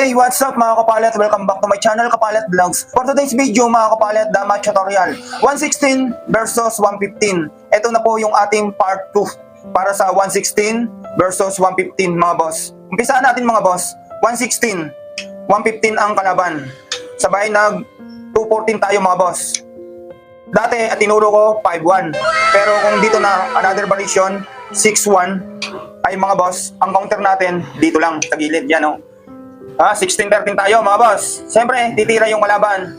Hey, what's up mga kapalet? Welcome back to my channel, Kapalet Vlogs. For today's video mga kapalet, Dama tutorial 116 versus 115. Ito na po yung ating part 2 para sa 116 versus 115 mga boss. Umpisaan natin mga boss. 116, 115 ang kalaban. Sabay nag 214 tayo mga boss. Dati at tinuro ko 5-1. Pero kung dito na another variation 6-1 ay mga boss, ang counter natin dito lang sa gilid yan oh. 16-13 tayo mga boss. Siyempre, titira yung kalaban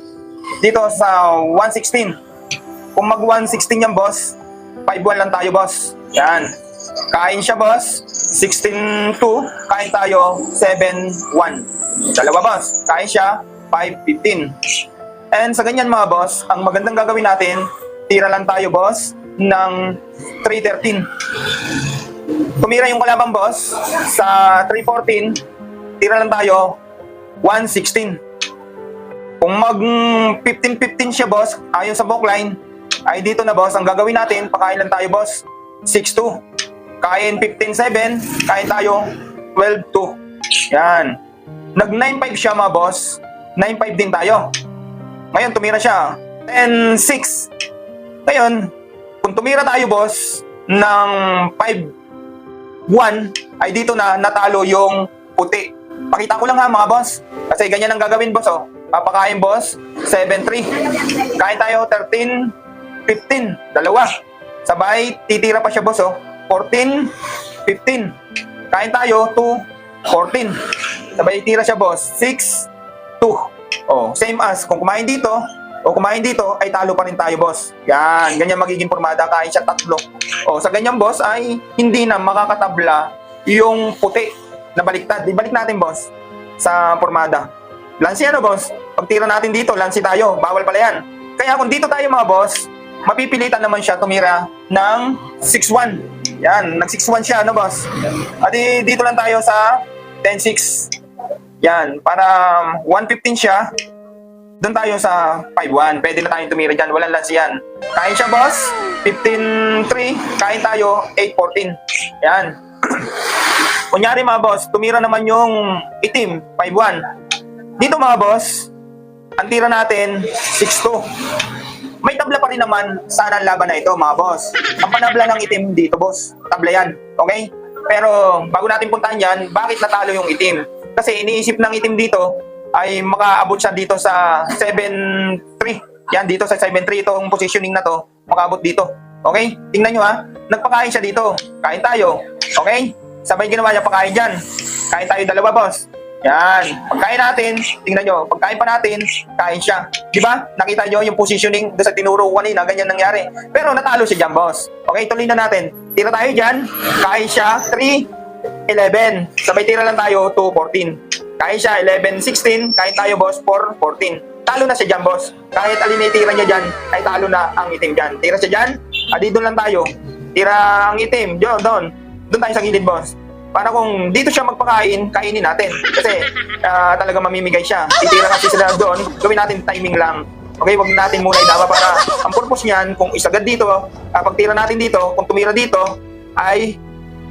dito sa 116. Kung mag 116 yan boss, 5-1 lang tayo boss. Yan. Kain siya boss. 16-2. Kain tayo 7-1. Dalawa boss. Kain siya 5-15. And sa ganyan mga boss, ang magandang gagawin natin, tira lang tayo boss ng 3-13. Tumira yung kalaban boss sa 3-14. Tira lang tayo 116. Kung mag 15-15 siya boss, ayon sa bookline, ay dito na boss, ang gagawin natin, pakain lang tayo boss 6-2. Kain 15-7, kain tayo 12-2. Yan. Nag 9-5 siya mga boss, 9-5 din tayo. Ngayon tumira siya 10-6. Ngayon, kung tumira tayo boss ng 5-1, ay dito na natalo yung puti. Pakita ko lang ha mga boss. Kasi ganyan ang gagawin boss oh. Papakain boss 7-3. Kain tayo 13-15. Dalawa. Sabay titira pa siya boss oh. 14-15. Kain tayo 2-14. Sabay tira siya boss 6-2. Oh, same as kung kumain dito o kumain dito ay talo pa rin tayo boss. Yan, ganyan magiging formada. Kain siya 3. Oh, sa ganyan boss ay hindi na makakatabla yung puti na baliktad. Ibalik natin boss sa formada. Lansi ano boss? Pag tira natin dito, lansi tayo. Bawal pala yan. Kaya kung dito tayo mga boss, mapipilitan naman siya tumira ng 6-1. Yan, nag 6-1 siya ano boss? At dito lang tayo sa 10-6. Yan, para 115 siya, doon tayo sa 5-1. Pwede na tayong tumira dyan. Walang lansi yan. Kain siya boss, 15-3. Kain tayo, 8-14. Yan. Kunyari mga boss, tumira naman yung itim, 5-1. Dito mga boss, ang tira natin, 6-2. May tabla pa rin naman sana ang laban na ito mga boss. Ang panabla ng itim dito boss, tabla yan, okay? Pero bago natin puntahan yan, bakit natalo yung itim? Kasi iniisip ng itim dito ay makaabot siya dito sa 7-3. Yan, dito sa 7-3 itong positioning na to, makaabot dito. Okay? Tingnan nyo ha, nagpakain siya dito. Kain tayo, okay? Sabay ginawa niya pagkain dyan. Kain tayo dalawa, boss. Yan. Pagkain natin, tingnan nyo, pagkain pa natin, kain siya. Di ba? Nakita nyo yung positioning doon sa tinuro ko kanina, ganyan nangyari. Pero natalo siya dyan, boss. Okay, tuloy na natin. Tira tayo dyan, kain siya 3-11. Sabay tira lang tayo 2-14. Kain siya 11-16, kain tayo, boss, 4-14. Talo na siya dyan, boss. Kahit alin na tira niya dyan, ay talo na ang itim dyan. Tira siya dyan, dito lang tayo. Tira ang itim, doon tayo sa gilid boss. Para kung dito siya magpakain, kainin natin. Kasi talaga mamimigay siya. Titira kasi sila doon, gawin natin timing lang. Okay, wag natin muna idama para ang purpose niyan, kung isagad dito, pag tira natin dito, kung tumira dito, ay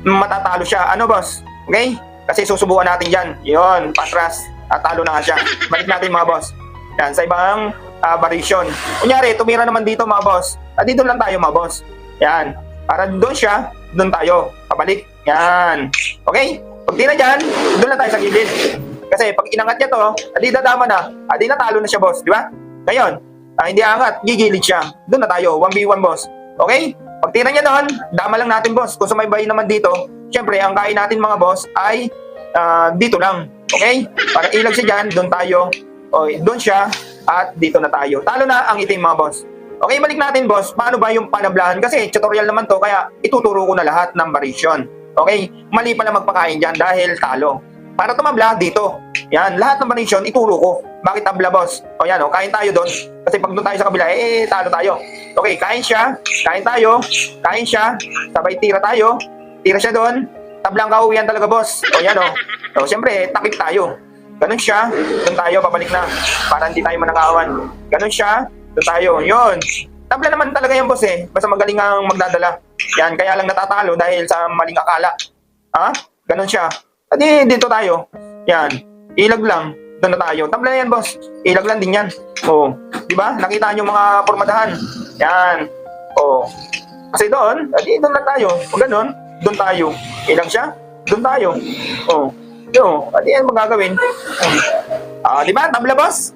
matatalo siya. Ano boss? Okay? Kasi susubukan natin dyan. Yun, patras. Talo na nga siya. Balik natin mga boss. Yan, sa ibang variation. Kunyari, tumira naman dito mga boss. Dito lang tayo mga boss. Yan. Para doon siya, doon tayo. Pabalik. Yan. Okay? Pag tira dyan, doon lang tayo sa gilid. Kasi pag inangat niya to, adi dadama na. Adi natalo na siya, boss. Di ba? Ngayon, hindi angat, gigilid siya. Doon na tayo. 1v1, boss. Okay? Pag tira niya doon, dama lang natin, boss. Kung sumaybay naman dito, syempre, ang kain natin, mga boss, ay dito lang. Okay? Para ilag siya dyan, doon tayo. O, doon siya, at dito na tayo. Talo na ang itim, mga boss. Okay, balik natin boss, paano ba yung panablahan? Kasi tutorial naman to, kaya ituturo ko na lahat ng variation. Okay, mali pala magpakain dyan dahil talo. Para tumabla dito, yan, lahat ng variation ituro ko. Bakit tabla boss? O yan, kain tayo doon. Kasi pag doon tayo sa kabila, talo tayo. Okay, kain siya, kain tayo, kain siya, sabay tira tayo, tira siya doon, tablang kauwian talaga boss. O yan o, siyempre, takip tayo. Ganun siya, doon tayo, babalik na. Para hindi tayo manangawan. Ganun siya, doon tayo, yun. Tabla naman talaga yan, boss eh. Basta magaling ang magdadala. Yan, kaya lang natatalo dahil sa maling akala. Ha? Ganun siya. Dito tayo. Yan. Ilag lang. Doon na tayo. Tabla yan, boss. Ilag lang din yan. Oo. Di ba? Nakita nyo mga pormadahan. Yan. Oo. Kasi doon, doon lang tayo. Kung ganun, doon tayo. Ilang siya? Doon tayo. Oo. Yo, yan magagawin. Di ba? Tabla, boss?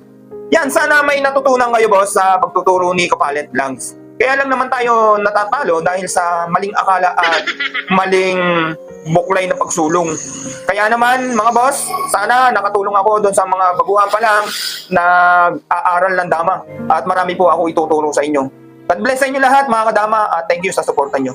Yan, sana may natutunan kayo, boss, sa pagtuturo ni Kapalit Vlogs. Kaya lang naman tayo natatalo dahil sa maling akala at maling buklay na pagsulong. Kaya naman, mga boss, sana nakatulong ako doon sa mga baguhan pa lang na aaral ng dama. At marami po ako ituturo sa inyo. God bless sa inyo lahat, mga kadama, at thank you sa suporta nyo.